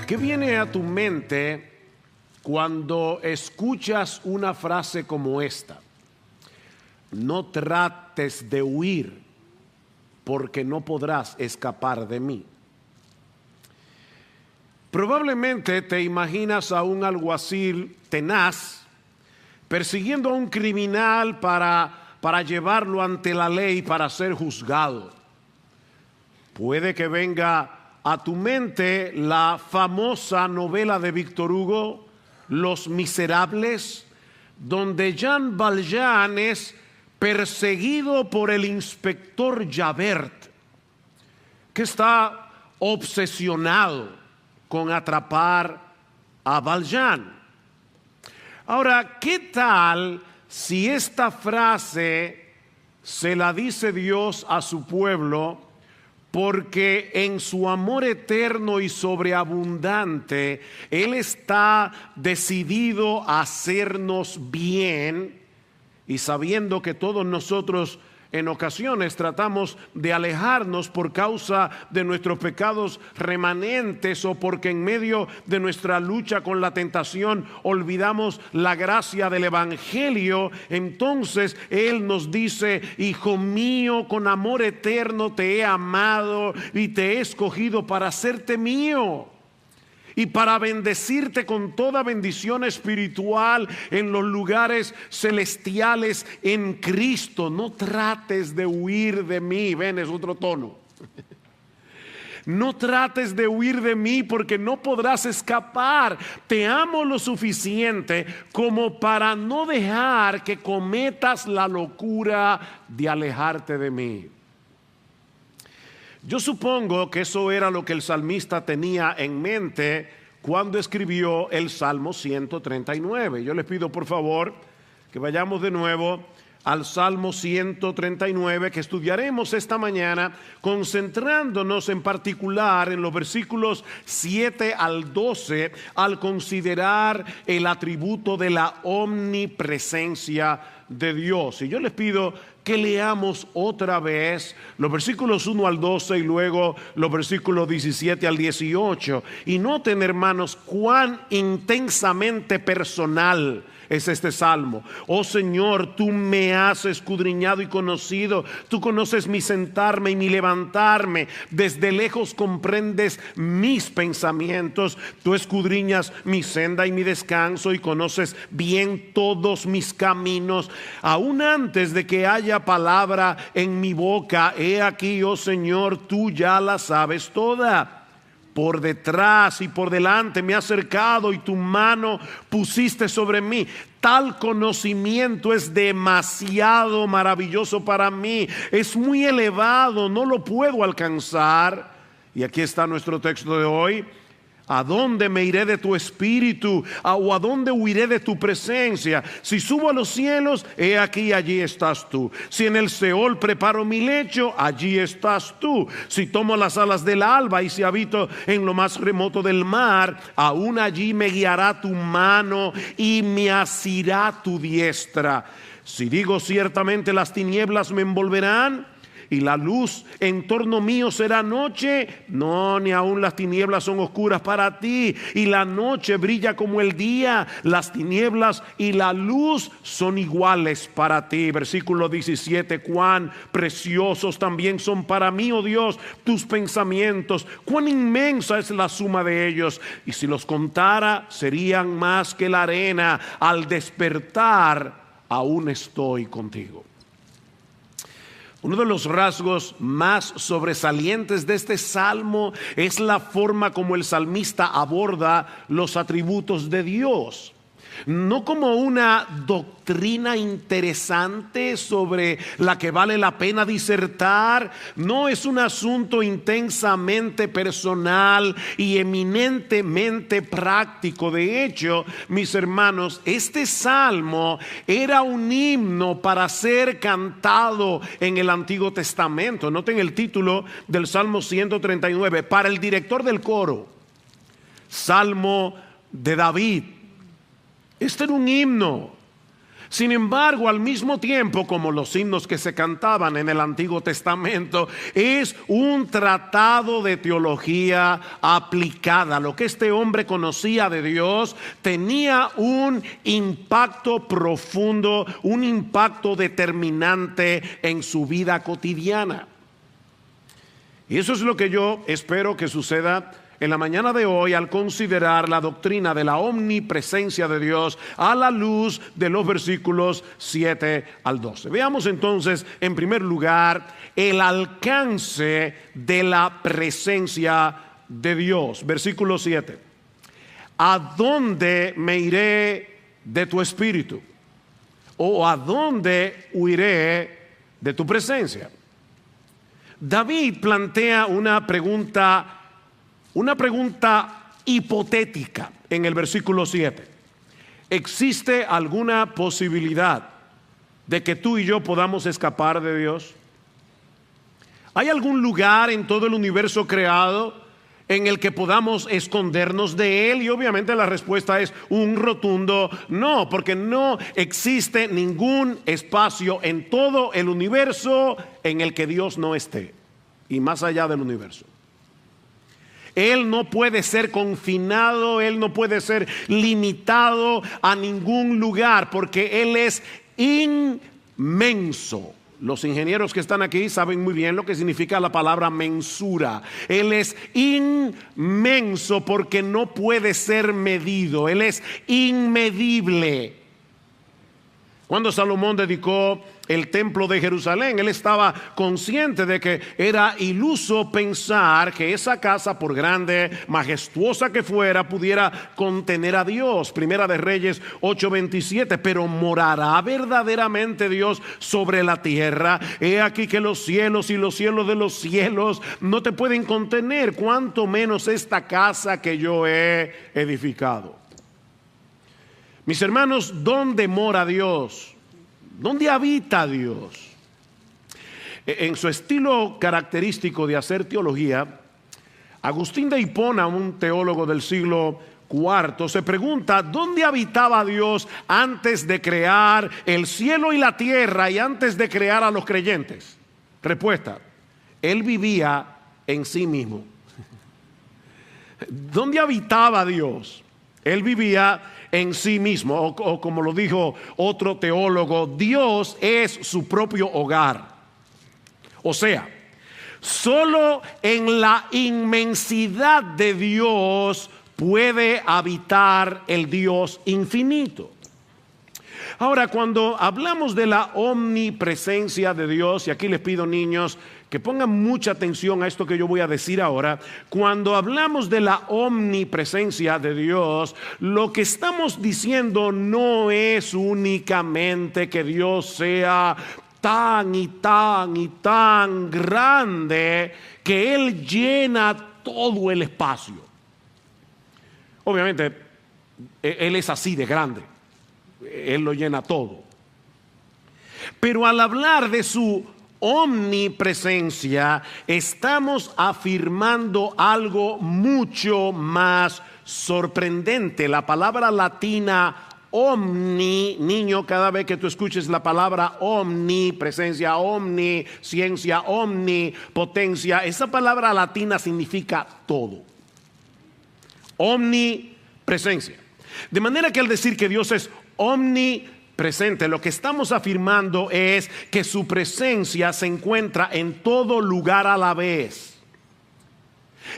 ¿Qué viene a tu mente cuando escuchas una frase como esta? No trates de huir porque no podrás escapar de mí. Probablemente te imaginas a un alguacil tenaz persiguiendo a un criminal para llevarlo ante la ley para ser juzgado. Puede que venga a tu mente la famosa novela de Víctor Hugo, Los Miserables, donde Jean Valjean es perseguido por el inspector Javert, que está obsesionado con atrapar a Valjean. Ahora, ¿qué tal si esta frase se la dice Dios a su pueblo? Porque en su amor eterno y sobreabundante, Él está decidido a hacernos bien, y sabiendo que todos nosotros en ocasiones tratamos de alejarnos por causa de nuestros pecados remanentes o porque en medio de nuestra lucha con la tentación olvidamos la gracia del Evangelio, entonces Él nos dice: hijo mío, con amor eterno te he amado y te he escogido para hacerte mío y para bendecirte con toda bendición espiritual en los lugares celestiales en Cristo. No trates de huir de mí. Ven, es otro tono. No trates de huir de mí porque no podrás escapar. Te amo lo suficiente como para no dejar que cometas la locura de alejarte de mí. Yo supongo que eso era lo que el salmista tenía en mente cuando escribió el Salmo 139. Yo les pido por favor que vayamos de nuevo al Salmo 139, que estudiaremos esta mañana, concentrándonos en particular en los versículos 7 al 12, al considerar el atributo de la omnipresencia de Dios. Y yo les pido que leamos otra vez los versículos 1 al 12 y luego los versículos 17 al 18. Y noten, hermanos, cuán intensamente personal es este salmo. Oh Señor, tú me has escudriñado y conocido. Tú conoces mi sentarme y mi levantarme. Desde lejos comprendes mis pensamientos. Tú escudriñas mi senda y mi descanso y conoces bien todos mis caminos. Aún antes de que haya palabra en mi boca, he aquí, oh Señor, tú ya la sabes toda. Por detrás y por delante me has cercado y tu mano pusiste sobre mí. Tal conocimiento es demasiado maravilloso para mí. Es muy elevado, no lo puedo alcanzar. Y aquí está nuestro texto de hoy. ¿A dónde me iré de tu espíritu? ¿O a dónde huiré de tu presencia? Si subo a los cielos, he aquí, allí estás tú. Si en el Seol preparo mi lecho, allí estás tú. Si tomo las alas del alba y si habito en lo más remoto del mar, aún allí me guiará tu mano y me asirá tu diestra. Si digo ciertamente las tinieblas me envolverán y la luz en torno mío será noche, no, ni aun las tinieblas son oscuras para ti, y la noche brilla como el día. Las tinieblas y la luz son iguales para ti. Versículo 17, cuán preciosos también son para mí, oh Dios, tus pensamientos, cuán inmensa es la suma de ellos, y si los contara serían más que la arena. Al despertar aún estoy contigo. Uno de los rasgos más sobresalientes de este salmo es la forma como el salmista aborda los atributos de Dios. No como una doctrina interesante sobre la que vale la pena disertar. No es un asunto intensamente personal y eminentemente práctico. De hecho, mis hermanos, este salmo era un himno para ser cantado en el Antiguo Testamento. Noten el título del Salmo 139, para el director del coro, Salmo de David. Este era un himno. Sin embargo, al mismo tiempo, como los himnos que se cantaban en el Antiguo Testamento, es un tratado de teología aplicada. Lo que este hombre conocía de Dios tenía un impacto profundo, un impacto determinante en su vida cotidiana. Y eso es lo que yo espero que suceda en la mañana de hoy al considerar la doctrina de la omnipresencia de Dios a la luz de los versículos 7 al 12. Veamos entonces, en primer lugar, el alcance de la presencia de Dios. Versículo 7. ¿A dónde me iré de tu espíritu? ¿O a dónde huiré de tu presencia? David plantea una pregunta hipotética en el versículo 7. ¿Existe alguna posibilidad de que tú y yo podamos escapar de Dios? ¿Hay algún lugar en todo el universo creado en el que podamos escondernos de Él? Y obviamente la respuesta es un rotundo no, porque no existe ningún espacio en todo el universo en el que Dios no esté, y más allá del universo. Él no puede ser confinado, Él no puede ser limitado a ningún lugar, porque Él es inmenso. Los ingenieros que están aquí saben muy bien lo que significa la palabra mensura. Él es inmenso porque no puede ser medido. Él es inmedible. Cuando Salomón dedicó el templo de Jerusalén, él estaba consciente de que era iluso pensar que esa casa, por grande, majestuosa que fuera, pudiera contener a Dios. Primera de Reyes 8:27. Pero morará verdaderamente Dios sobre la tierra. He aquí que los cielos y los cielos de los cielos no te pueden contener, cuanto menos esta casa que yo he edificado. Mis hermanos, ¿dónde mora Dios? ¿Dónde habita Dios? En su estilo característico de hacer teología, Agustín de Hipona, un teólogo del siglo IV, se pregunta: ¿dónde habitaba Dios antes de crear el cielo y la tierra y antes de crear a los creyentes? Respuesta: Él vivía en sí mismo. ¿Dónde habitaba Dios? Él vivía en sí mismo, o como lo dijo otro teólogo, Dios es su propio hogar. O sea, solo en la inmensidad de Dios puede habitar el Dios infinito. Ahora, cuando hablamos de la omnipresencia de Dios, y aquí les pido, niños, que pongan mucha atención a esto que yo voy a decir ahora. Cuando hablamos de la omnipresencia de Dios, lo que estamos diciendo no es únicamente que Dios sea tan y tan y tan grande que Él llena todo el espacio. Obviamente, Él es así de grande. Él lo llena todo. Pero al hablar de su omnipresencia, estamos afirmando algo mucho más sorprendente. La palabra latina omni, niño, cada vez que tú escuches la palabra omnipresencia, omnisciencia, omnipotencia, esa palabra latina significa todo. Omnipresencia. De manera que al decir que Dios es omnipresente, lo que estamos afirmando es que su presencia se encuentra en todo lugar a la vez.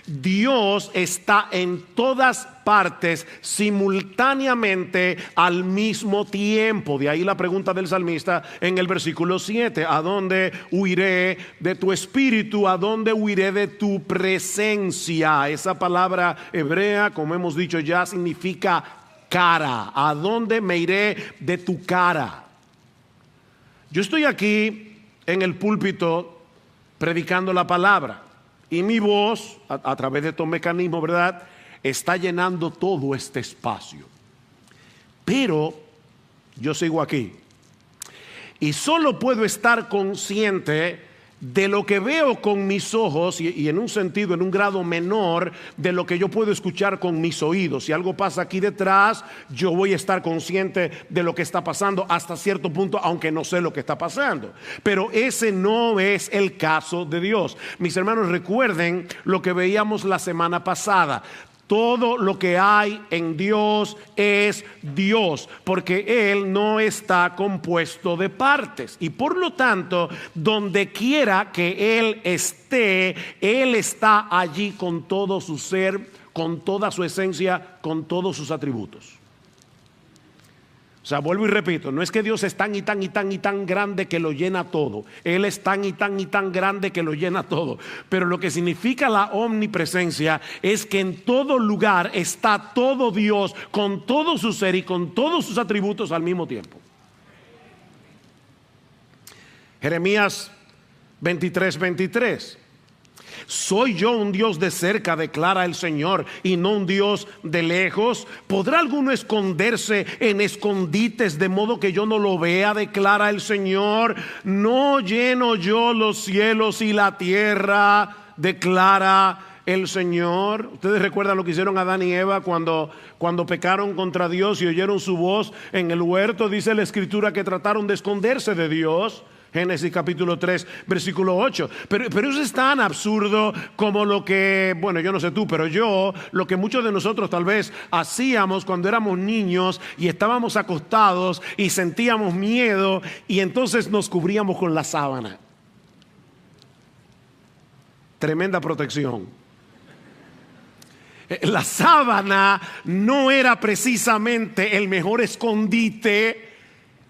Dios está en todas partes simultáneamente al mismo tiempo. De ahí la pregunta del salmista en el versículo 7: ¿a dónde huiré de tu espíritu? ¿A dónde huiré de tu presencia? Esa palabra hebrea, como hemos dicho ya, significa cara. ¿A dónde me iré de tu cara? Yo estoy aquí en el púlpito predicando la palabra y mi voz a través de estos mecanismos, ¿verdad?, está llenando todo este espacio. Pero yo sigo aquí y solo puedo estar consciente de lo que veo con mis ojos y en un sentido, en un grado menor de lo que yo puedo escuchar con mis oídos. Si algo pasa aquí detrás, yo voy a estar consciente de lo que está pasando hasta cierto punto, aunque no sé lo que está pasando. Pero ese no es el caso de Dios. Mis hermanos, recuerden lo que veíamos la semana pasada. Todo lo que hay en Dios es Dios, porque Él no está compuesto de partes. Y por lo tanto, donde quiera que Él está allí con todo su ser, con toda su esencia, con todos sus atributos. O sea, vuelvo y repito, no es que Dios es tan y tan y tan y tan grande que lo llena todo. Él es tan y tan y tan grande que lo llena todo. Pero lo que significa la omnipresencia es que en todo lugar está todo Dios con todo su ser y con todos sus atributos al mismo tiempo. Jeremías 23:23. ¿Soy yo un Dios de cerca?, declara el Señor, y no un Dios de lejos. ¿Podrá alguno esconderse en escondites de modo que yo no lo vea?, declara el Señor. ¿No lleno yo los cielos y la tierra?, declara el Señor. Ustedes recuerdan lo que hicieron Adán y Eva cuando pecaron contra Dios y oyeron su voz en el huerto. Dice la Escritura que trataron de esconderse de Dios. Génesis capítulo 3, versículo 8. Pero eso es tan absurdo como lo que, bueno, yo no sé tú, pero yo, lo que muchos de nosotros tal vez hacíamos cuando éramos niños y estábamos acostados y sentíamos miedo y entonces nos cubríamos con la sábana. Tremenda protección. La sábana no era precisamente el mejor escondite.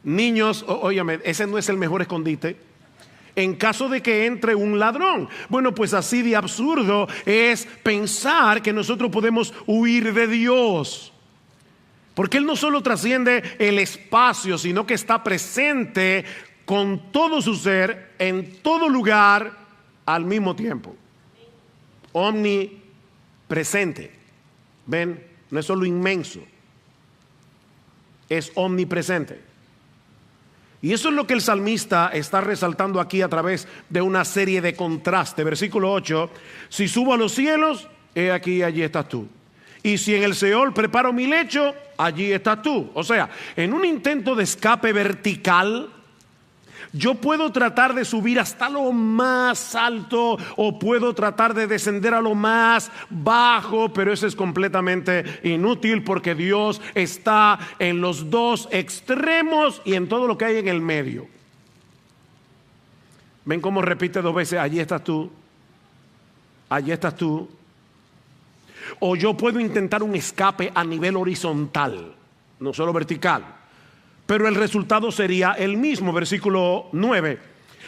Niños, óyame, ese no es el mejor escondite en caso de que entre un ladrón. Bueno, pues así de absurdo es pensar que nosotros podemos huir de Dios, porque Él no solo trasciende el espacio, sino que está presente con todo su ser, en todo lugar, al mismo tiempo. Omnipresente. ¿Ven? No es solo inmenso, es omnipresente. Y eso es lo que el salmista está resaltando aquí a través de una serie de contrastes. Versículo 8: si subo a los cielos, he aquí, allí estás tú. Y si en el Seol preparo mi lecho, allí estás tú. O sea, en un intento de escape vertical, yo puedo tratar de subir hasta lo más alto o puedo tratar de descender a lo más bajo, pero eso es completamente inútil porque Dios está en los dos extremos y en todo lo que hay en el medio. ¿Ven cómo repite dos veces? Allí estás tú, allí estás tú. O yo puedo intentar un escape a nivel horizontal, no solo vertical, pero el resultado sería el mismo. Versículo 9: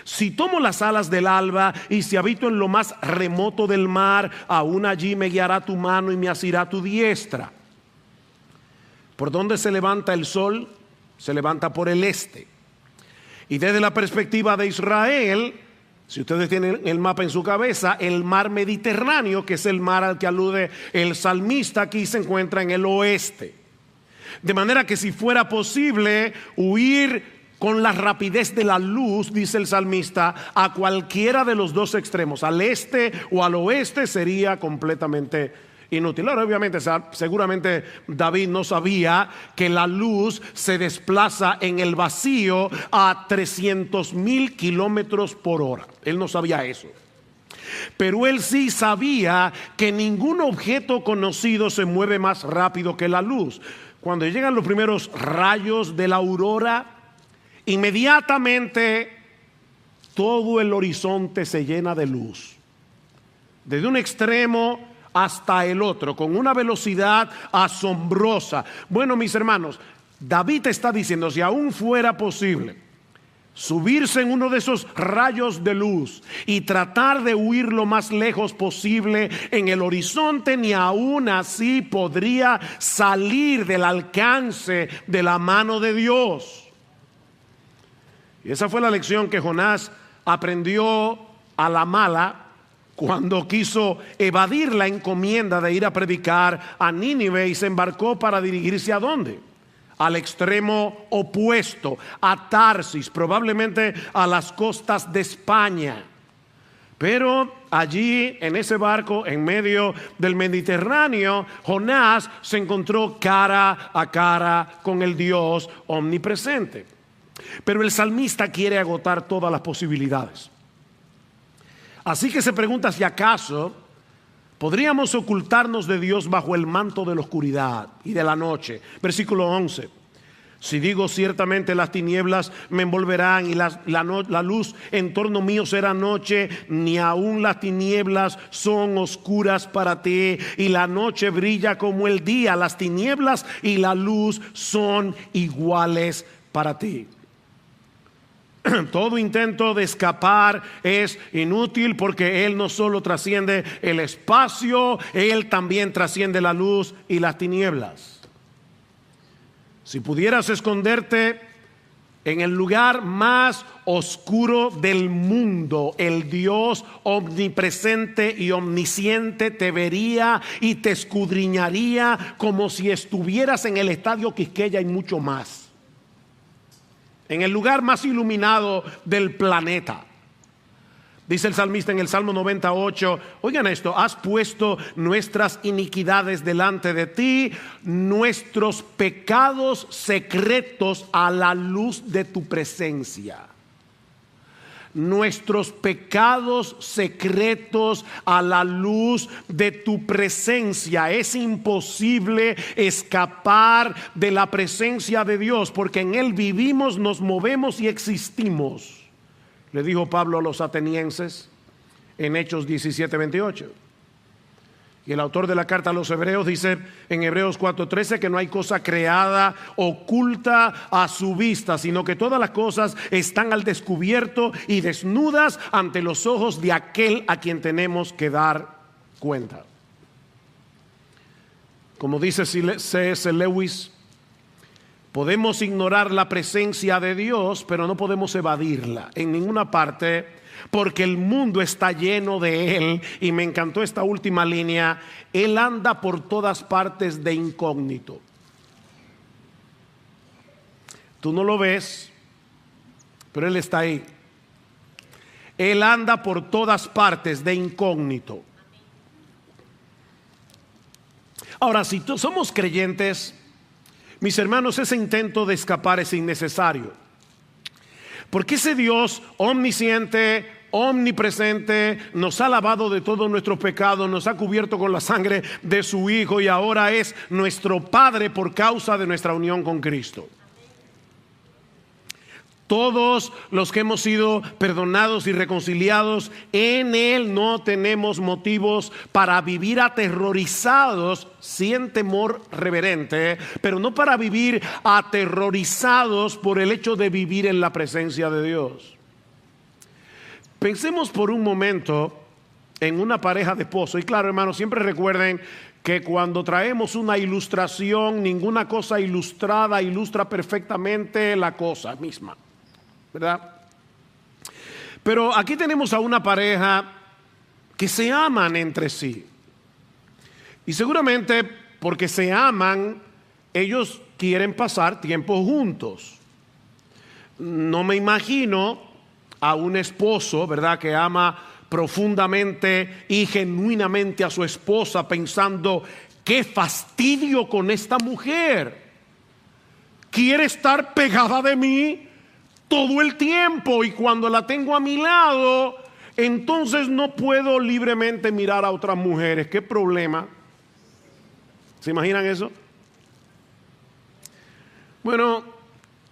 si tomo las alas del alba y si habito en lo más remoto del mar, aún allí me guiará tu mano y me asirá tu diestra. ¿Por dónde se levanta el sol? Se levanta por el este. Y desde la perspectiva de Israel, si ustedes tienen el mapa en su cabeza, el mar Mediterráneo, que es el mar al que alude el salmista, aquí se encuentra en el oeste. De manera que si fuera posible huir con la rapidez de la luz, dice el salmista, a cualquiera de los dos extremos, al este o al oeste, sería completamente inútil. Ahora, obviamente, seguramente David no sabía que la luz se desplaza en el vacío a 300,000 kilómetros por hora. Él no sabía eso. Pero él sí sabía que ningún objeto conocido se mueve más rápido que la luz. Cuando llegan los primeros rayos de la aurora, inmediatamente todo el horizonte se llena de luz, desde un extremo hasta el otro, con una velocidad asombrosa. Bueno, mis hermanos, David está diciendo, si aún fuera posible subirse en uno de esos rayos de luz y tratar de huir lo más lejos posible en el horizonte, ni aún así podría salir del alcance de la mano de Dios. Y esa fue la lección que Jonás aprendió a la mala cuando quiso evadir la encomienda de ir a predicar a Nínive y se embarcó para dirigirse ¿a dónde? Al extremo opuesto, a Tarsis, probablemente a las costas de España. Pero allí en ese barco en medio del Mediterráneo, Jonás se encontró cara a cara con el Dios omnipresente. Pero el salmista quiere agotar todas las posibilidades. Así que se pregunta si acaso podríamos ocultarnos de Dios bajo el manto de la oscuridad y de la noche. Versículo 11. Si digo ciertamente las tinieblas me envolverán y la luz en torno mío será noche, ni aun las tinieblas son oscuras para ti y la noche brilla como el día. Las tinieblas y la luz son iguales para ti. Todo intento de escapar es inútil porque Él no solo trasciende el espacio, Él también trasciende la luz y las tinieblas. Si pudieras esconderte en el lugar más oscuro del mundo, el Dios omnipresente y omnisciente te vería y te escudriñaría como si estuvieras en el Estadio Quisqueya y mucho más. En el lugar más iluminado del planeta. Dice el salmista en el Salmo 98, oigan esto, has puesto nuestras iniquidades delante de ti, nuestros pecados secretos a la luz de tu presencia. Nuestros pecados secretos a la luz de tu presencia. Es imposible escapar de la presencia de Dios porque en Él vivimos, nos movemos y existimos. Le dijo Pablo a los atenienses en Hechos 17:28. Y el autor de la carta a los Hebreos dice en Hebreos 4:13 que no hay cosa creada oculta a su vista, sino que todas las cosas están al descubierto y desnudas ante los ojos de aquel a quien tenemos que dar cuenta. Como dice C.S. Lewis, podemos ignorar la presencia de Dios, pero no podemos evadirla en ninguna parte, porque el mundo está lleno de Él. Y me encantó esta última línea: Él anda por todas partes de incógnito. Tú no lo ves, pero Él está ahí. Él anda por todas partes de incógnito. Ahora, si somos creyentes, mis hermanos, ese intento de escapar es innecesario. Porque ese Dios omnisciente, omnipresente, nos ha lavado de todos nuestros pecados, nos ha cubierto con la sangre de su Hijo y ahora es nuestro Padre por causa de nuestra unión con Cristo. Todos los que hemos sido perdonados y reconciliados en Él no tenemos motivos para vivir aterrorizados, sin temor reverente, pero no para vivir aterrorizados por el hecho de vivir en la presencia de Dios. Pensemos por un momento en una pareja de esposos. Y claro, hermanos, siempre recuerden que cuando traemos una ilustración, ninguna cosa ilustrada ilustra perfectamente la cosa misma, ¿verdad? Pero aquí tenemos a una pareja que se aman entre sí. Y seguramente porque se aman, ellos quieren pasar tiempo juntos. No me imagino a un esposo, ¿verdad?, que ama profundamente y genuinamente a su esposa pensando: qué fastidio con esta mujer. Quiere estar pegada de mí todo el tiempo y cuando la tengo a mi lado, entonces no puedo libremente mirar a otras mujeres. ¿Qué problema? ¿Se imaginan eso? Bueno,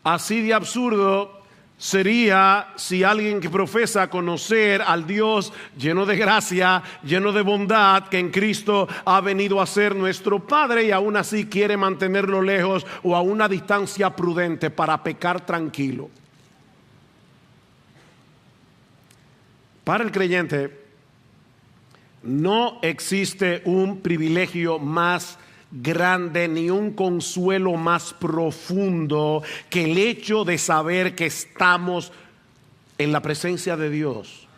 así de absurdo sería si alguien que profesa conocer al Dios lleno de gracia, lleno de bondad, que en Cristo ha venido a ser nuestro Padre, y aún así quiere mantenerlo lejos o a una distancia prudente para pecar tranquilo. Para el creyente no existe un privilegio más grande ni un consuelo más profundo que el hecho de saber que estamos en la presencia de Dios.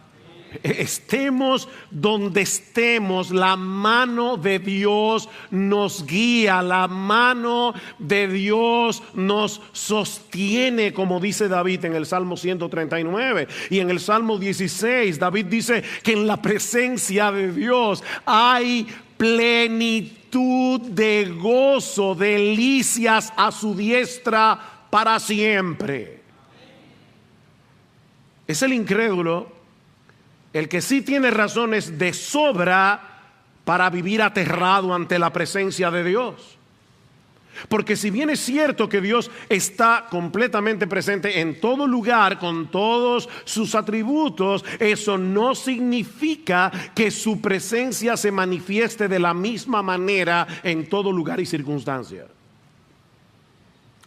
Estemos donde estemos, la mano de Dios nos guía, la mano de Dios nos sostiene, como dice David en el Salmo 139. Y en el Salmo 16, David dice que en la presencia de Dios hay plenitud de gozo, delicias a su diestra para siempre. Es el incrédulo el que sí tiene razones de sobra para vivir aterrado ante la presencia de Dios. Porque si bien es cierto que Dios está completamente presente en todo lugar con todos sus atributos, eso no significa que su presencia se manifieste de la misma manera en todo lugar y circunstancia.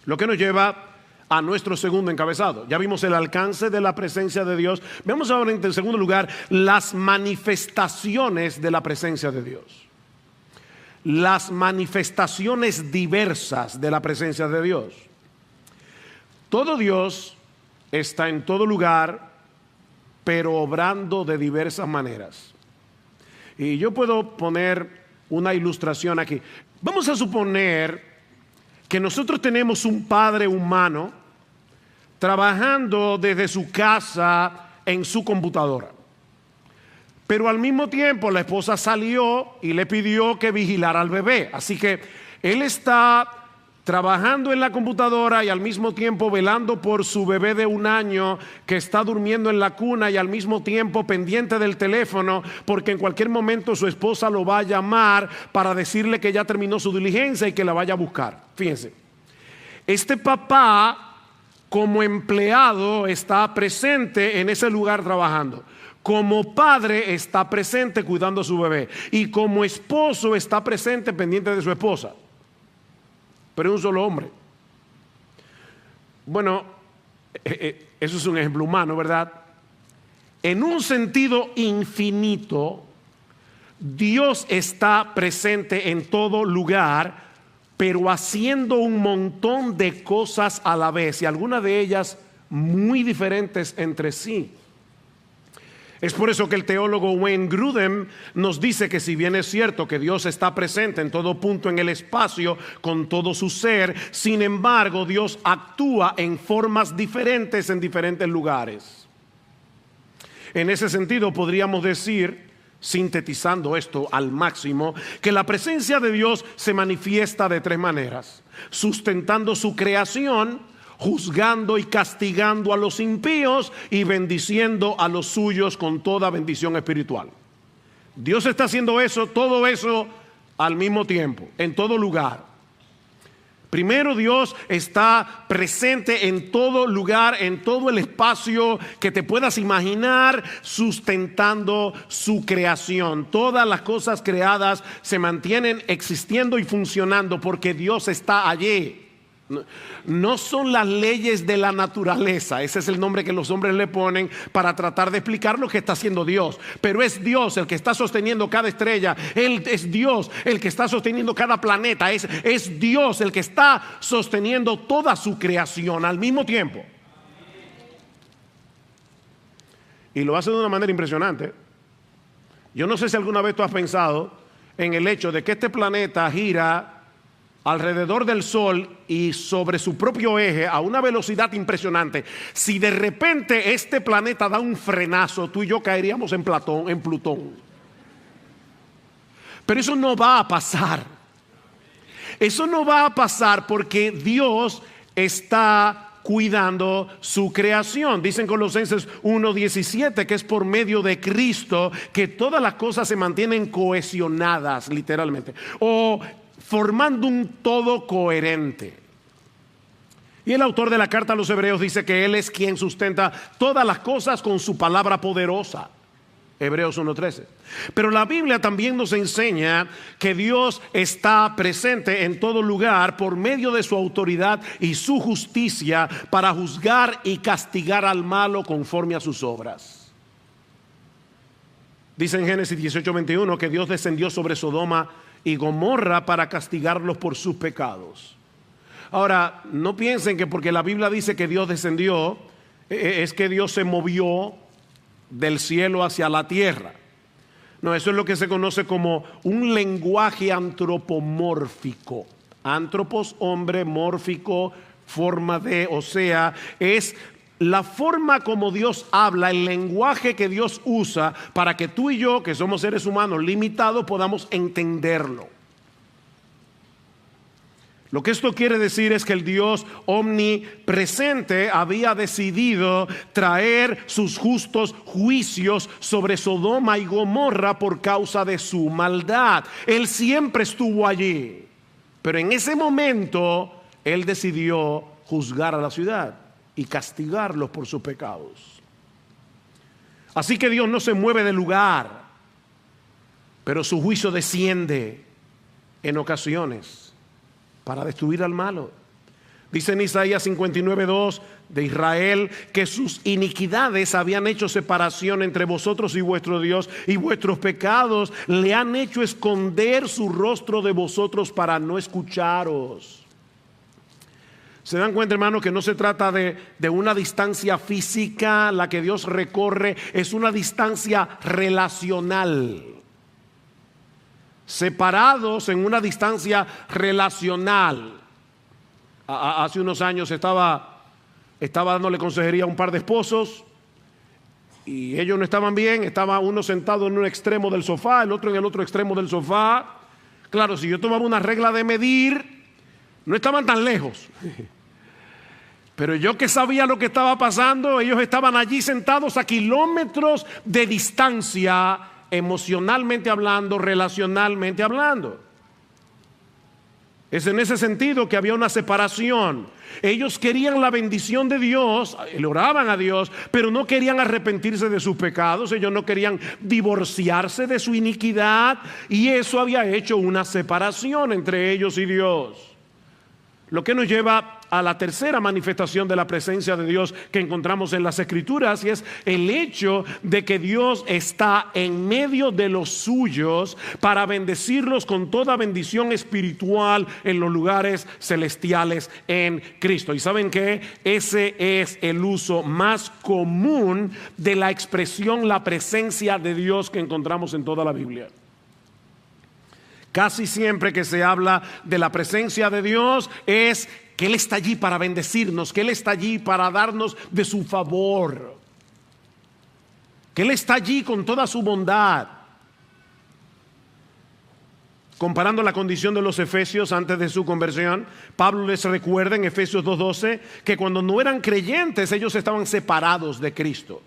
Lo que nos lleva a nuestro segundo encabezado. Ya vimos el alcance de la presencia de Dios. Veamos ahora en segundo lugar las manifestaciones de la presencia de Dios. Las manifestaciones diversas de la presencia de Dios. Todo Dios está en todo lugar, pero obrando de diversas maneras. Y yo puedo poner una ilustración aquí. Vamos a suponer que nosotros tenemos un padre humano trabajando desde su casa en su computadora. Pero al mismo tiempo la esposa salió y le pidió que vigilara al bebé. Así que él está trabajando en la computadora y al mismo tiempo velando por su bebé de 1 año que está durmiendo en la cuna, y al mismo tiempo pendiente del teléfono porque en cualquier momento su esposa lo va a llamar para decirle que ya terminó su diligencia y que la vaya a buscar. Fíjense, este papá como empleado está presente en ese lugar trabajando. Como padre está presente cuidando a su bebé. Y como esposo está presente pendiente de su esposa. Pero es un solo hombre. Bueno, eso es un ejemplo humano, ¿verdad? En un sentido infinito, Dios está presente en todo lugar, pero haciendo un montón de cosas a la vez, y algunas de ellas muy diferentes entre sí. Es por eso que el teólogo Wayne Grudem nos dice que si bien es cierto que Dios está presente en todo punto en el espacio con todo su ser, sin embargo Dios actúa en formas diferentes en diferentes lugares. En ese sentido podríamos decir, sintetizando esto al máximo, que la presencia de Dios se manifiesta de 3 maneras: sustentando su creación, juzgando y castigando a los impíos y bendiciendo a los suyos con toda bendición espiritual. Dios está haciendo eso, todo eso al mismo tiempo, en todo lugar. Primero, Dios está presente en todo lugar, en todo el espacio que te puedas imaginar, sustentando su creación. Todas las cosas creadas se mantienen existiendo y funcionando porque Dios está allí. No son las leyes de la naturaleza, ese es el nombre que los hombres le ponen para tratar de explicar lo que está haciendo Dios, pero es Dios el que está sosteniendo cada estrella, es Dios el que está sosteniendo cada planeta, es Dios el que está sosteniendo toda su creación al mismo tiempo. Y lo hace de una manera impresionante. Yo no sé si alguna vez tú has pensado en el hecho de que este planeta gira alrededor del Sol y sobre su propio eje a una velocidad impresionante. Si de repente este planeta da un frenazo, tú y yo caeríamos en Plutón. Pero eso no va a pasar. Eso no va a pasar porque Dios está cuidando su creación. Dicen Colosenses 1:17 que es por medio de Cristo que todas las cosas se mantienen cohesionadas, literalmente, o formando un todo coherente. Y el autor de la carta a los Hebreos dice que Él es quien sustenta todas las cosas con su palabra poderosa. Hebreos 1:13. Pero la Biblia también nos enseña que Dios está presente en todo lugar por medio de su autoridad y su justicia para juzgar y castigar al malo conforme a sus obras. Dice en Génesis 18:21 que Dios descendió sobre Sodoma y Gomorra para castigarlos por sus pecados. Ahora, no piensen que porque la Biblia dice que Dios descendió, es que Dios se movió del cielo hacia la tierra. No, eso es lo que se conoce como un lenguaje antropomórfico. Antropos, hombre, mórfico, forma de, o sea, es la forma como Dios habla, el lenguaje que Dios usa para que tú y yo, que somos seres humanos limitados, podamos entenderlo. Lo que esto quiere decir es que el Dios omnipresente había decidido traer sus justos juicios sobre Sodoma y Gomorra por causa de su maldad. Él siempre estuvo allí, pero en ese momento Él decidió juzgar a la ciudad y castigarlos por sus pecados. Así que Dios no se mueve del lugar, pero su juicio desciende en ocasiones para destruir al malo. Dice en Isaías 59:2 de Israel que sus iniquidades habían hecho separación entre vosotros y vuestro Dios, y vuestros pecados le han hecho esconder su rostro de vosotros para no escucharos. ¿Se dan cuenta, hermano, que no se trata de una distancia física la que Dios recorre? Es una distancia relacional. Separados en una distancia relacional. Hace unos años estaba dándole consejería a un par de esposos y ellos no estaban bien. Estaba uno sentado en un extremo del sofá, el otro en el otro extremo del sofá. Claro, si yo tomaba una regla de medir, no estaban tan lejos. Pero yo que sabía lo que estaba pasando, ellos estaban allí sentados a kilómetros de distancia, emocionalmente hablando, relacionalmente hablando. Es en ese sentido que había una separación. Ellos querían la bendición de Dios, le oraban a Dios, pero no querían arrepentirse de sus pecados. Ellos no querían divorciarse de su iniquidad, y eso había hecho una separación entre ellos y Dios. Lo que nos lleva a la tercera manifestación de la presencia de Dios que encontramos en las Escrituras, y es el hecho de que Dios está en medio de los suyos para bendecirlos con toda bendición espiritual en los lugares celestiales en Cristo. ¿Y saben qué? Ese es el uso más común de la expresión la presencia de Dios que encontramos en toda la Biblia. Casi siempre que se habla de la presencia de Dios es que Él está allí para bendecirnos, que Él está allí para darnos de su favor, que Él está allí con toda su bondad. Comparando la condición de los efesios antes de su conversión, Pablo les recuerda en Efesios 2:12 que cuando no eran creyentes ellos estaban separados de Cristo.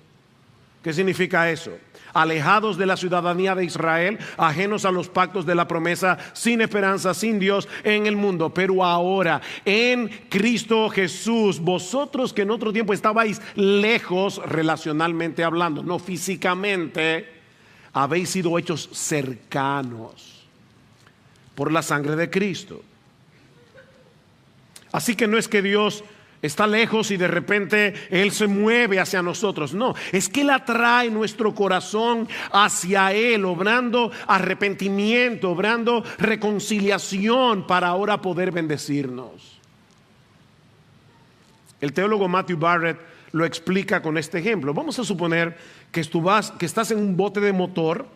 ¿Qué significa eso? Alejados de la ciudadanía de Israel, ajenos a los pactos de la promesa, sin esperanza, sin Dios en el mundo. Pero ahora, en Cristo Jesús, vosotros que en otro tiempo estabais lejos relacionalmente hablando, no físicamente, habéis sido hechos cercanos por la sangre de Cristo. Así que no es que Dios está lejos y de repente Él se mueve hacia nosotros. No, es que Él atrae nuestro corazón hacia Él, obrando arrepentimiento, obrando reconciliación para ahora poder bendecirnos. El teólogo Matthew Barrett lo explica con este ejemplo. Vamos a suponer que estás en un bote de motor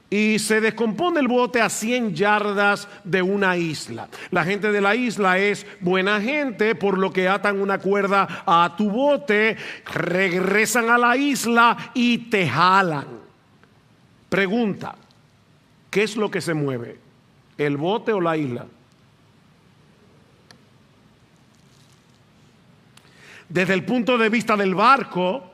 y se descompone el bote a 100 yardas de una isla. La gente de la isla es buena gente, por lo que atan una cuerda a tu bote, regresan a la isla y te jalan. Pregunta: ¿qué es lo que se mueve? ¿El bote o la isla? Desde el punto de vista del barco,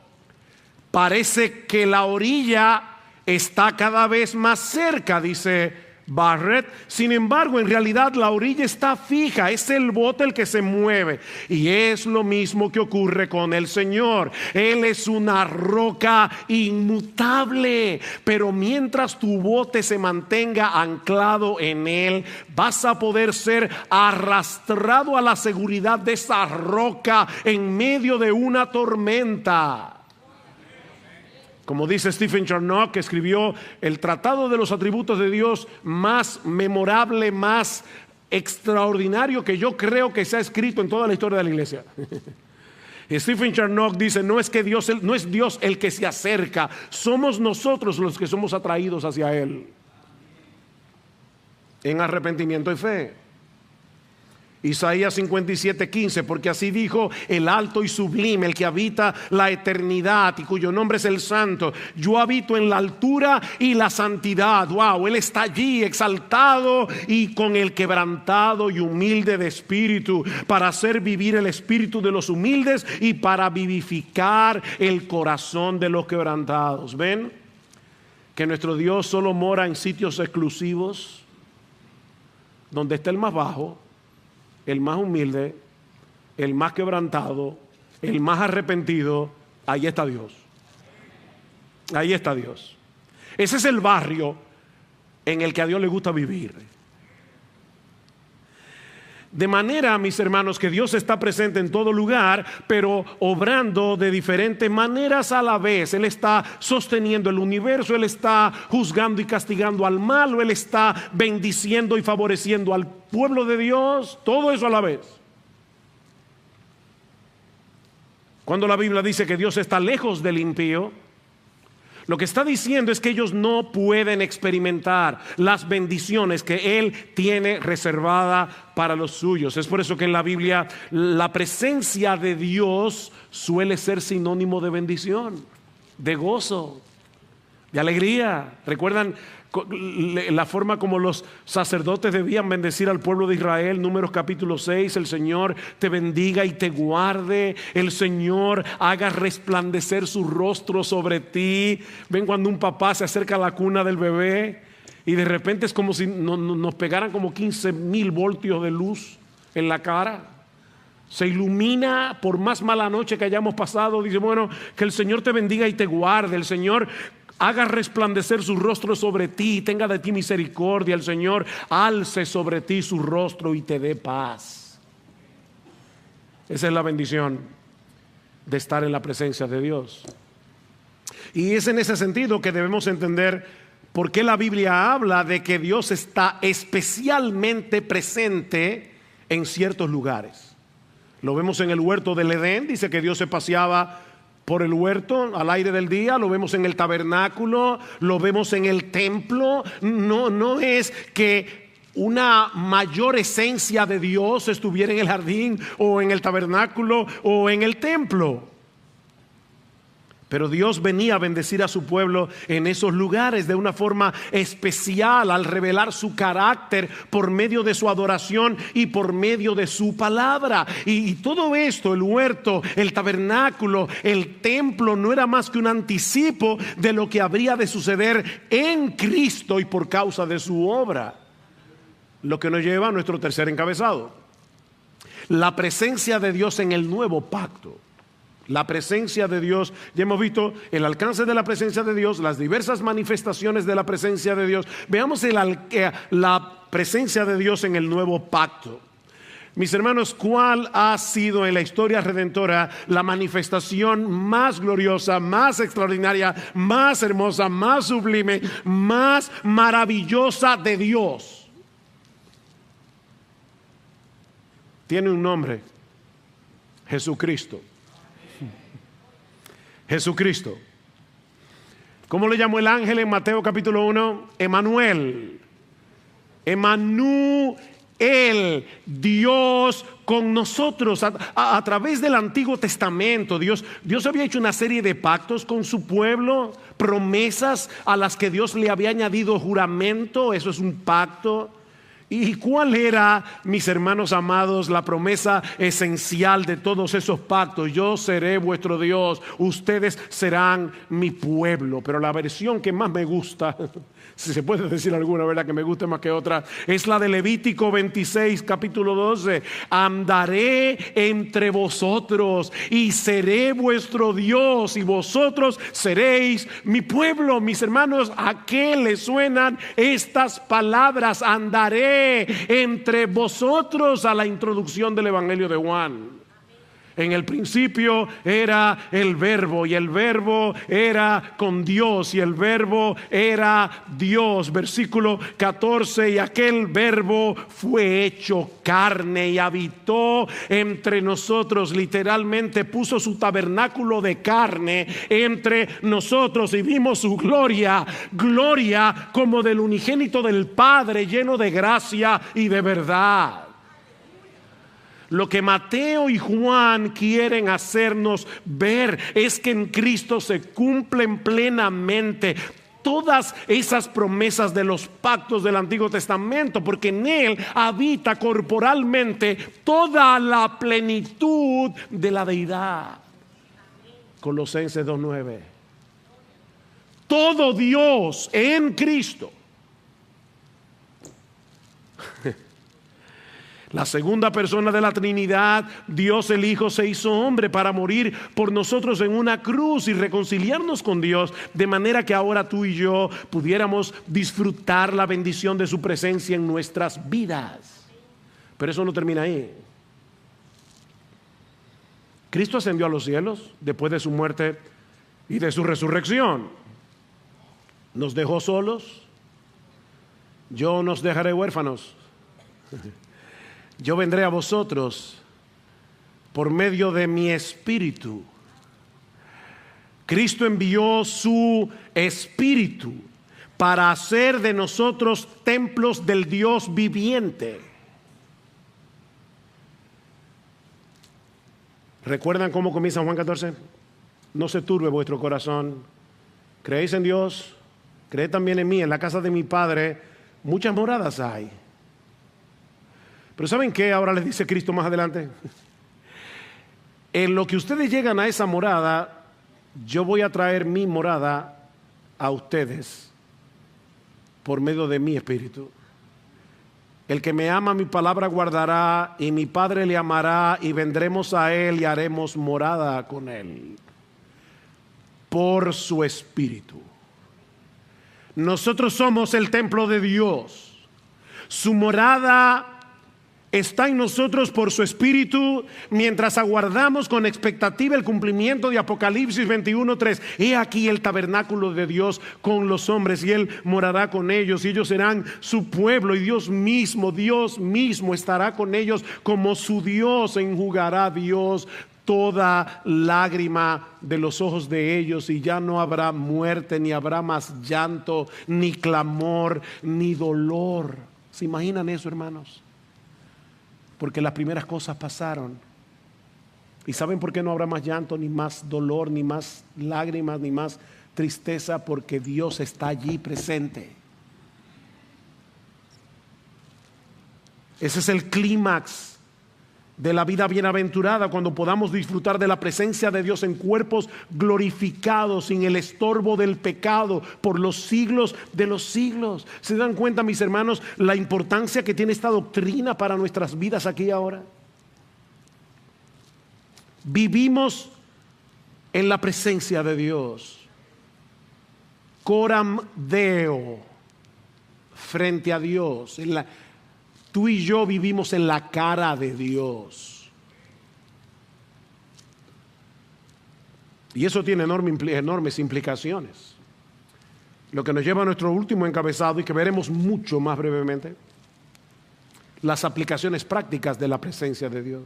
parece que la orilla está cada vez más cerca, dice Barrett. Sin embargo, en realidad la orilla está fija, es el bote el que se mueve. Y es lo mismo que ocurre con el Señor. Él es una roca inmutable, pero mientras tu bote se mantenga anclado en Él, vas a poder ser arrastrado a la seguridad de esa roca en medio de una tormenta. Como dice Stephen Charnock, que escribió el tratado de los atributos de Dios más memorable, más extraordinario que yo creo que se ha escrito en toda la historia de la iglesia. Stephen Charnock dice, no es Dios el que se acerca, somos nosotros los que somos atraídos hacia Él en arrepentimiento y fe. Isaías 57:15, porque así dijo el alto y sublime, el que habita la eternidad y cuyo nombre es el Santo: yo habito en la altura y la santidad. Wow, Él está allí exaltado y con el quebrantado y humilde de espíritu, para hacer vivir el espíritu de los humildes y para vivificar el corazón de los quebrantados. ¿Ven? Que nuestro Dios solo mora en sitios exclusivos, donde está el más bajo, el más humilde, el más quebrantado, el más arrepentido. Ahí está Dios. Ahí está Dios. Ese es el barrio en el que a Dios le gusta vivir. De manera, mis hermanos, que Dios está presente en todo lugar, pero obrando de diferentes maneras a la vez. Él está sosteniendo el universo, Él está juzgando y castigando al malo, Él está bendiciendo y favoreciendo al pueblo de Dios, todo eso a la vez. Cuando la Biblia dice que Dios está lejos del impío, lo que está diciendo es que ellos no pueden experimentar las bendiciones que Él tiene reservada para los suyos. Es por eso que en la Biblia la presencia de Dios suele ser sinónimo de bendición, de gozo, de alegría. ¿Recuerdan la forma como los sacerdotes debían bendecir al pueblo de Israel? Números capítulo 6, el Señor te bendiga y te guarde, el Señor haga resplandecer su rostro sobre ti. Ven cuando un papá se acerca a la cuna del bebé y de repente es como si nos pegaran como 15,000 voltios de luz en la cara. Se ilumina por más mala noche que hayamos pasado. Dice, bueno, que el Señor te bendiga y te guarde, el Señor haga resplandecer su rostro sobre ti, tenga de ti misericordia, el Señor alce sobre ti su rostro y te dé paz. Esa es la bendición de estar en la presencia de Dios. Y es en ese sentido que debemos entender por qué la Biblia habla de que Dios está especialmente presente en ciertos lugares. Lo vemos en el huerto del Edén, dice que Dios se paseaba por el huerto al aire del día. Lo vemos en el tabernáculo, lo vemos en el templo. No es que una mayor esencia de Dios estuviera en el jardín o en el tabernáculo o en el templo. Pero Dios venía a bendecir a su pueblo en esos lugares de una forma especial, al revelar su carácter por medio de su adoración y por medio de su palabra. Y todo esto, el huerto, el tabernáculo, el templo, no era más que un anticipo de lo que habría de suceder en Cristo y por causa de su obra. Lo que nos lleva a nuestro tercer encabezado: la presencia de Dios en el nuevo pacto. La presencia de Dios. Ya hemos visto el alcance de la presencia de Dios, las diversas manifestaciones de la presencia de Dios. Veamos la presencia de Dios en el nuevo pacto. Mis hermanos, ¿cuál ha sido en la historia redentora la manifestación más gloriosa, más extraordinaria, más hermosa, más sublime, más maravillosa de Dios? Tiene un nombre: Jesucristo. Jesucristo. ¿Cómo le llamó el ángel en Mateo capítulo 1? Emmanuel. Emmanuel, Dios con nosotros. A través del Antiguo Testamento, Dios había hecho una serie de pactos con su pueblo, promesas a las que Dios le había añadido juramento. Eso es un pacto. ¿Y cuál era, mis hermanos amados, la promesa esencial de todos esos pactos? Yo seré vuestro Dios, ustedes serán mi pueblo. Pero la versión que más me gusta, si se puede decir alguna, ¿verdad?, que me guste más que otra, es la de Levítico 26, capítulo 12. Andaré entre vosotros y seré vuestro Dios y vosotros seréis mi pueblo. Mis hermanos, ¿a qué le suenan estas palabras? Andaré entre vosotros, a la introducción del Evangelio de Juan. En el principio era el Verbo, y el Verbo era con Dios, y el Verbo era Dios. Versículo 14, y aquel Verbo fue hecho carne y habitó entre nosotros. Literalmente puso su tabernáculo de carne entre nosotros y vimos su gloria, gloria como del unigénito del Padre, lleno de gracia y de verdad. Lo que Mateo y Juan quieren hacernos ver es que en Cristo se cumplen plenamente todas esas promesas de los pactos del Antiguo Testamento, porque en Él habita corporalmente toda la plenitud de la deidad. Colosenses 2:9. Todo Dios en Cristo. La segunda persona de la Trinidad, Dios el Hijo, se hizo hombre para morir por nosotros en una cruz y reconciliarnos con Dios, de manera que ahora tú y yo pudiéramos disfrutar la bendición de su presencia en nuestras vidas. Pero eso no termina ahí. Cristo ascendió a los cielos después de su muerte y de su resurrección. ¿Nos dejó solos? Yo nos dejaré huérfanos. Yo vendré a vosotros por medio de mi espíritu. Cristo envió su espíritu para hacer de nosotros templos del Dios viviente. ¿Recuerdan cómo comienza Juan 14? No se turbe vuestro corazón. ¿Creéis en Dios? Creed también en mí. En la casa de mi Padre muchas moradas hay. Pero ¿saben qué ahora les dice Cristo más adelante? En lo que ustedes llegan a esa morada, yo voy a traer mi morada a ustedes por medio de mi espíritu. El que me ama, mi palabra guardará, y mi Padre le amará, y vendremos a él y haremos morada con él por su espíritu. Nosotros somos el templo de Dios. Su morada está en nosotros por su espíritu, mientras aguardamos con expectativa el cumplimiento de Apocalipsis 21:3. He aquí el tabernáculo de Dios con los hombres, y Él morará con ellos, y ellos serán su pueblo, y Dios mismo estará con ellos como su Dios. Enjugará Dios toda lágrima de los ojos de ellos, y ya no habrá muerte, ni habrá más llanto, ni clamor, ni dolor. ¿Se imaginan eso, hermanos? Porque las primeras cosas pasaron. ¿Y saben por qué no habrá más llanto, ni más dolor, ni más lágrimas, ni más tristeza? Porque Dios está allí presente. Ese es el clímax de la vida bienaventurada, cuando podamos disfrutar de la presencia de Dios en cuerpos glorificados, sin el estorbo del pecado, por los siglos de los siglos. ¿Se dan cuenta, mis hermanos, la importancia que tiene esta doctrina para nuestras vidas aquí y ahora? Vivimos en la presencia de Dios. Coram Deo, frente a Dios. Tú y yo vivimos en la cara de Dios. Y eso tiene enormes implicaciones. Lo que nos lleva a nuestro último encabezado, y que veremos mucho más brevemente: las aplicaciones prácticas de la presencia de Dios.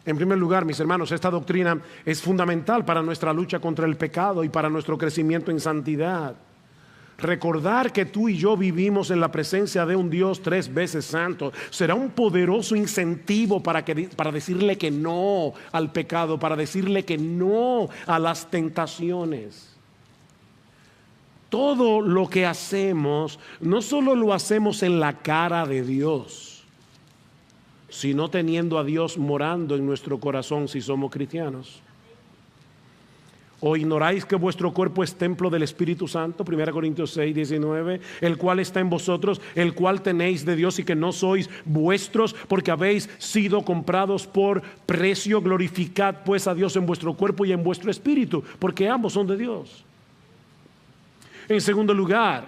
En primer lugar, mis hermanos, esta doctrina es fundamental para nuestra lucha contra el pecado y para nuestro crecimiento en santidad. Recordar que tú y yo vivimos en la presencia de un Dios 3 veces santo será un poderoso incentivo para decirle que no al pecado, para decirle que no a las tentaciones. Todo lo que hacemos, no solo lo hacemos en la cara de Dios, sino teniendo a Dios morando en nuestro corazón si somos cristianos. ¿O ignoráis que vuestro cuerpo es templo del Espíritu Santo? 1 Corintios 6:19, el cual está en vosotros, el cual tenéis de Dios, y que no sois vuestros, porque habéis sido comprados por precio. Glorificad pues a Dios en vuestro cuerpo y en vuestro espíritu, porque ambos son de Dios. En segundo lugar,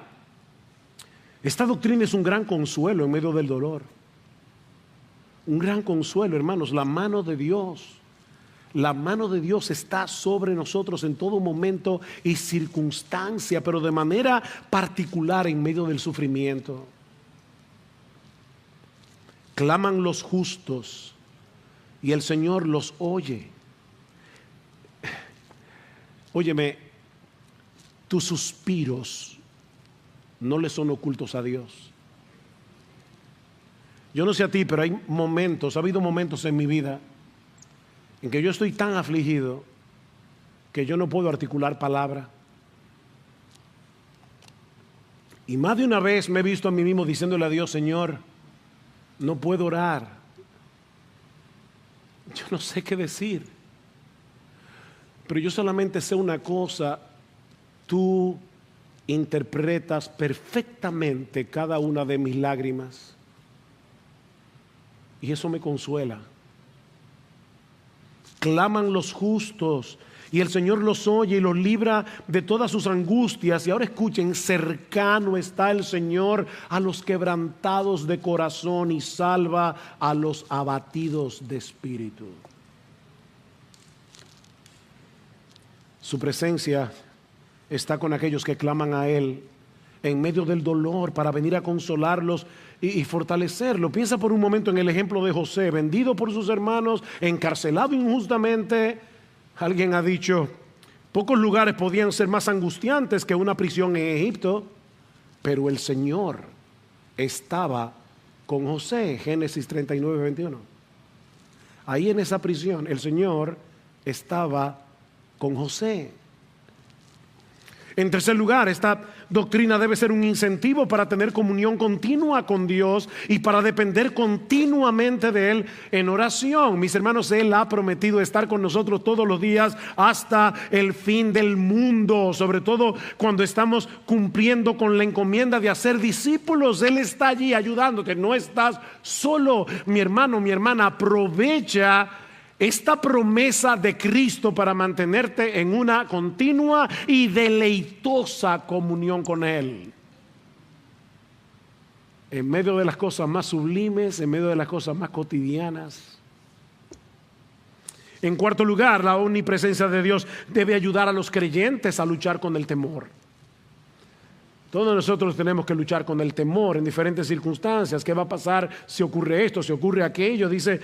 esta doctrina es un gran consuelo en medio del dolor. Un gran consuelo, hermanos, la mano de Dios. La mano de Dios está sobre nosotros en todo momento y circunstancia, pero de manera particular en medio del sufrimiento. Claman los justos y el Señor los oye. Óyeme, tus suspiros no le son ocultos a Dios. Yo no sé a ti, pero hay momentos, ha habido momentos en mi vida en que yo estoy tan afligido que yo no puedo articular palabra. Y más de una vez me he visto a mí mismo diciéndole a Dios: Señor, no puedo orar. Yo no sé qué decir. Pero yo solamente sé una cosa: tú interpretas perfectamente cada una de mis lágrimas. Y eso me consuela. Claman los justos y el Señor los oye y los libra de todas sus angustias. Y ahora escuchen: cercano está el Señor a los quebrantados de corazón y salva a los abatidos de espíritu. Su presencia está con aquellos que claman a Él en medio del dolor para venir a consolarlos y fortalecerlo. Piensa por un momento en el ejemplo de José, vendido por sus hermanos, encarcelado injustamente. Alguien ha dicho: pocos lugares podían ser más angustiantes que una prisión en Egipto, pero el Señor estaba con José. Génesis 39:21. Ahí en esa prisión el Señor estaba con José. En tercer lugar, esta doctrina debe ser un incentivo para tener comunión continua con Dios y para depender continuamente de Él en oración. Mis hermanos, Él ha prometido estar con nosotros todos los días hasta el fin del mundo, sobre todo cuando estamos cumpliendo con la encomienda de hacer discípulos. Él está allí ayudándote, no estás solo. Mi hermano, mi hermana, aprovecha esta promesa de Cristo para mantenerte en una continua y deleitosa comunión con Él. En medio de las cosas más sublimes, en medio de las cosas más cotidianas. En cuarto lugar, la omnipresencia de Dios debe ayudar a los creyentes a luchar con el temor. Todos nosotros tenemos que luchar con el temor en diferentes circunstancias. ¿Qué va a pasar si ocurre esto, si ocurre aquello? Dice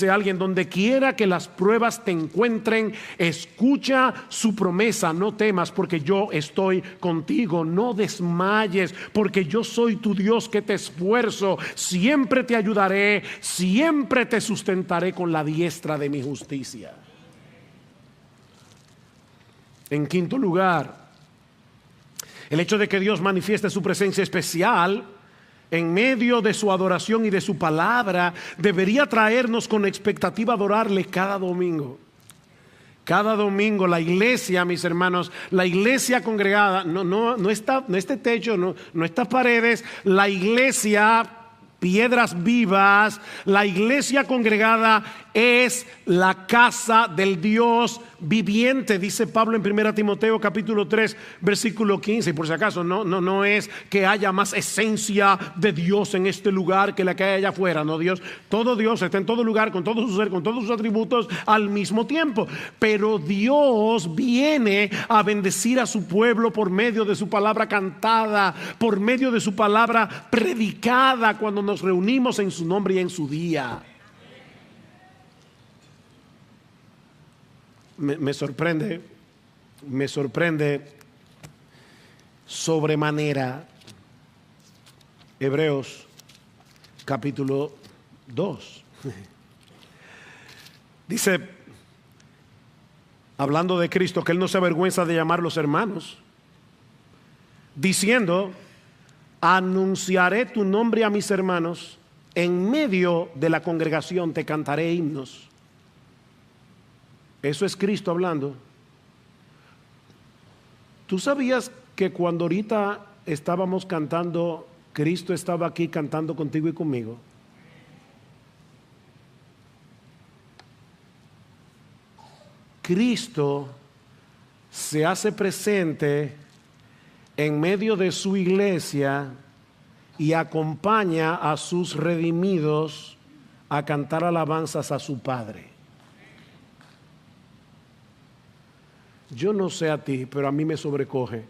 alguien: donde quiera que las pruebas te encuentren, escucha su promesa. No temas, porque yo estoy contigo. No desmayes, porque yo soy tu Dios que te esfuerzo. Siempre te ayudaré, siempre te sustentaré con la diestra de mi justicia. En quinto lugar, el hecho de que Dios manifieste su presencia especial en medio de su adoración y de su palabra debería traernos con expectativa a adorarle cada domingo. Cada domingo la iglesia, mis hermanos, la iglesia congregada, no este techo, no estas paredes, la iglesia, piedras vivas, la iglesia congregada es la casa del Dios viviente, dice Pablo en 1 Timoteo capítulo 3 versículo 15. Y por si acaso no es que haya más esencia de Dios en este lugar que la que hay allá afuera. No, todo Dios está en todo lugar, con todo su ser, con todos sus atributos al mismo tiempo. Pero Dios viene a bendecir a su pueblo por medio de su palabra cantada, por medio de su palabra predicada, cuando nos reunimos en su nombre y en su día. Me sorprende sobremanera Hebreos capítulo 2. Dice, hablando de Cristo, que Él no se avergüenza de llamarlos hermanos, diciendo: anunciaré tu nombre a mis hermanos, en medio de la congregación te cantaré himnos. Eso es Cristo hablando. ¿Tú sabías que cuando ahorita estábamos cantando, Cristo estaba aquí cantando contigo y conmigo? Cristo se hace presente en medio de su iglesia y acompaña a sus redimidos a cantar alabanzas a su Padre. Yo no sé a ti, pero a mí me sobrecoge.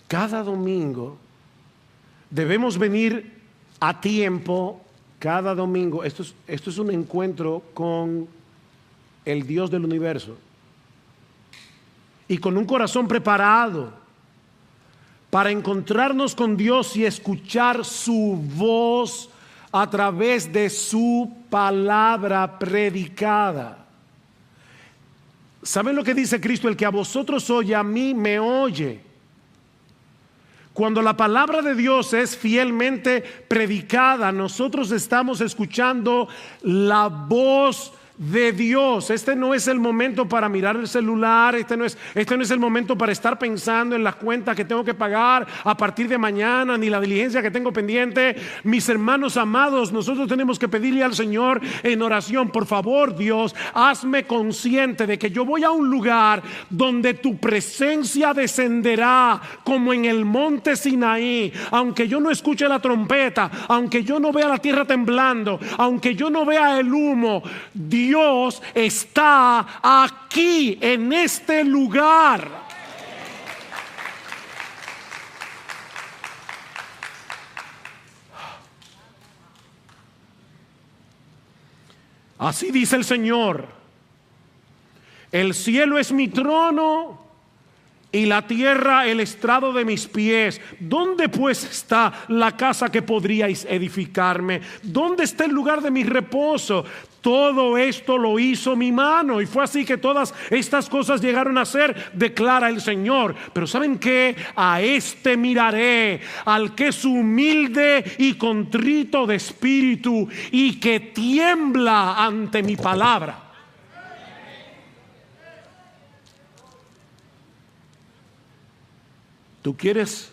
Cada domingo debemos venir a tiempo, cada domingo. Esto es un encuentro con el Dios del universo. Y con un corazón preparado para encontrarnos con Dios y escuchar su voz a través de su palabra predicada. ¿Saben lo que dice Cristo? El que a vosotros oye, a mí me oye. Cuando la palabra de Dios es fielmente predicada, nosotros estamos escuchando la voz de Dios. Este no es el momento para mirar el celular, este no es el momento para estar pensando en las cuentas que tengo que pagar a partir de mañana, ni la diligencia que tengo pendiente. Mis hermanos amados, nosotros tenemos que pedirle al Señor en oración: por favor, Dios, hazme consciente de que yo voy a un lugar donde tu presencia descenderá como en el monte Sinaí. Aunque yo no escuche la trompeta, aunque yo no vea la tierra temblando, aunque yo no vea el humo, Dios está aquí en este lugar. Así dice el Señor: el cielo es mi trono y la tierra el estrado de mis pies. ¿Dónde pues está la casa que podríais edificarme? ¿Dónde está el lugar de mi reposo? Todo esto lo hizo mi mano, y fue así que todas estas cosas llegaron a ser, declara el Señor. Pero ¿saben qué? A este miraré, al que es humilde y contrito de espíritu y que tiembla ante mi palabra. ¿Tú quieres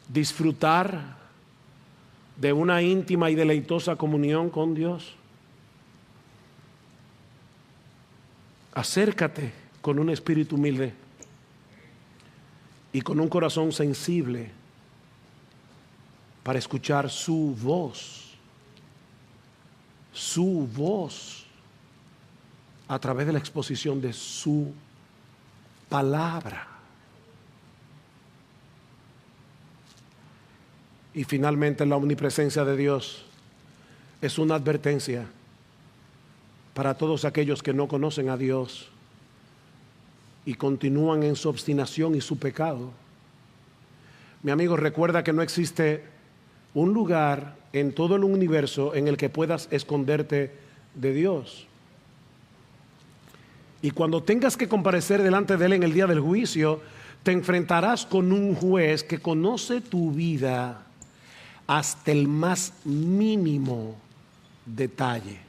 disfrutar de una íntima y deleitosa comunión con Dios? Acércate con un espíritu humilde y con un corazón sensible para escuchar su voz a través de la exposición de su palabra. Y finalmente, la omnipresencia de Dios es una advertencia para todos aquellos que no conocen a Dios y continúan en su obstinación y su pecado. Mi amigo, recuerda que no existe un lugar en todo el universo en el que puedas esconderte de Dios. Y cuando tengas que comparecer delante de Él en el día del juicio, te enfrentarás con un juez que conoce tu vida hasta el más mínimo detalle.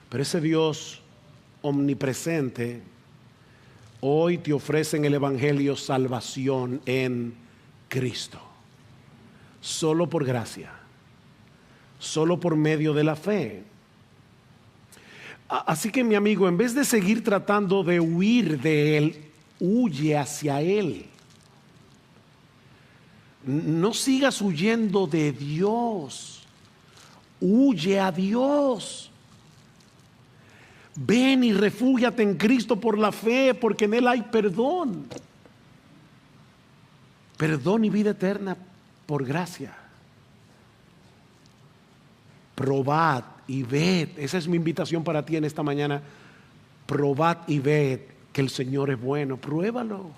Pero ese Dios omnipresente hoy te ofrece en el Evangelio salvación en Cristo, solo por gracia, solo por medio de la fe. Así que, mi amigo, en vez de seguir tratando de huir de Él, huye hacia Él. No sigas huyendo de Dios, huye a Dios. Ven y refúgiate en Cristo por la fe, porque en Él hay perdón. Perdón y vida eterna por gracia. Probad y ved. Esa es mi invitación para ti en esta mañana. Probad y ved que el Señor es bueno. Pruébalo.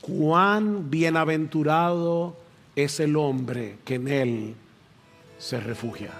Cuán bienaventurado es el hombre que en Él se refugia.